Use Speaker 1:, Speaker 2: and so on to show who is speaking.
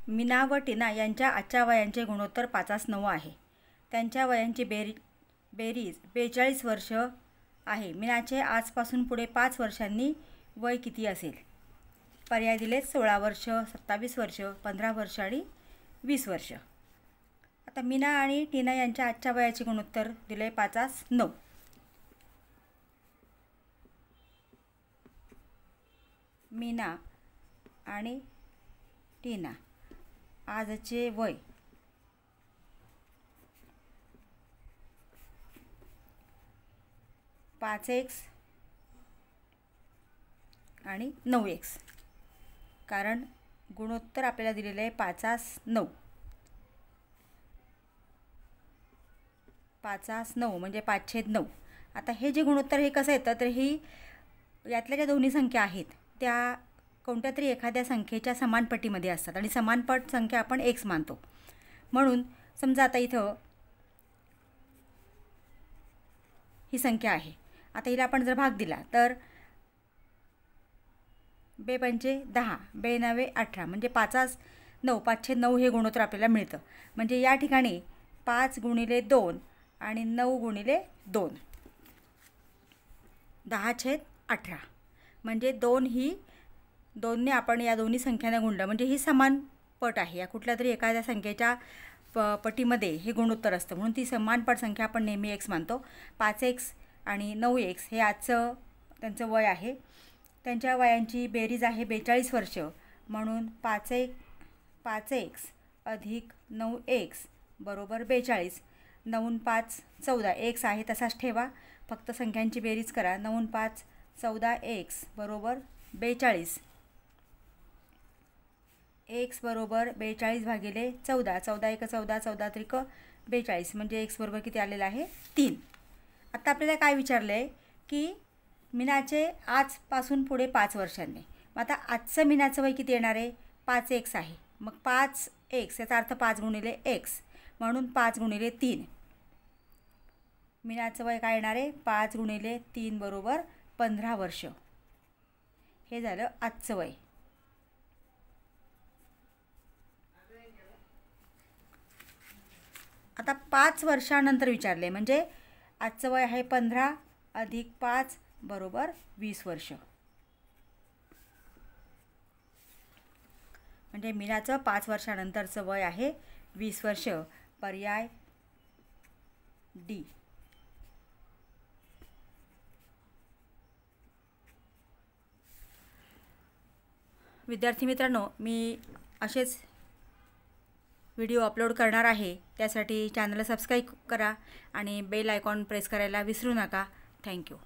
Speaker 1: मीना व टीना यांच्या आजच्या वयांचे गुणोत्तर 5-9 आहे. त्यांच्या वयांची बेरीज 42 वर्ष आहे. मीनाचे आजपासून पुढे 5 वर्षांनी वय किती असेल? पर्याय दिलेत 16 वर्ष, 27 वर्ष, 15 वर्ष आणि 20 वर्ष. आता मीना आणि टीना यांच्या आजच्या वयाचे गुणोत्तर दिले 5-9. मीना आणि टीना आजचे वय 5x आणि 9x. कारण गुणोत्तर आपल्याला दिलेले आहे 5-9. 5-9 म्हणजे 5/9. आता हे जे गुणोत्तर हे कसं येतं, तर ही यातल्या ज्या दोन्ही संख्या आहेत त्या कोणत्या तरी एखाद्या संख्येच्या समानपटीमध्ये असतात आणि समानपट संख्या आपण x मानतो. म्हणून समजा आता इथं ही संख्या आहे. आता हिला आपण जर भाग दिला तर 2×5 = 10, 2×9 = 18 म्हणजे 5-9, 5/9 हे गुणोत्तर आपल्याला मिळतं. म्हणजे या ठिकाणी 5×2 आणि 9×2 10/18 म्हणजे 2ने आपण या दोन्ही संख्यांना गुणलं म्हणजे ही समान पट आहे. या कुठल्या तरी एखाद्या संख्येच्या पटीमध्ये हे गुणोत्तर असतं म्हणून ती समानपट संख्या आपण नेहमी x मानतो. 5x आणि 9x हे आजचं त्यांचं वय आहे. त्यांच्या वयांची बेरीज आहे 42 वर्ष म्हणून 5x अधिक 9x बरोबर 42. 9×5 = 14. x आहे तसाच ठेवा, फक्त संख्यांची बेरीज करा. 9×5 = 14x बरोबर 42. x बरोबर 42 भागिले 14. 14×1 = 14, 14×3 = 42 म्हणजे x बरोबर किती आलेलं आहे? 3. आता आपल्याला काय विचारलं आहे की मीनाचे आजपासून पुढे 5 वर्षांनी. मग आता आजचं मीनाचं वय किती येणार आहे? 5x आहे. मग 5x याचा अर्थ 5×x म्हणून 5×3. मीनाचं वय काय येणार आहे? 5×3 बरोबर 15 वर्ष. हे झालं आजचं वय. आता 5 वर्षानंतर विचारले म्हणजे आजचं वय आहे 15 अधिक 5 बरोबर 20 वर्ष. म्हणजे मीनाचं 5 वर्षानंतरचं वय आहे 20 वर्ष. पर्याय डी. विद्यार्थी मित्रांनो, मी असेच व्हिडिओ अपलोड करणार आहे. त्यासाठी चॅनलला सबस्क्राईब करा आणि बेल आयकॉन प्रेस करायला विसरू नका. थँक्यू.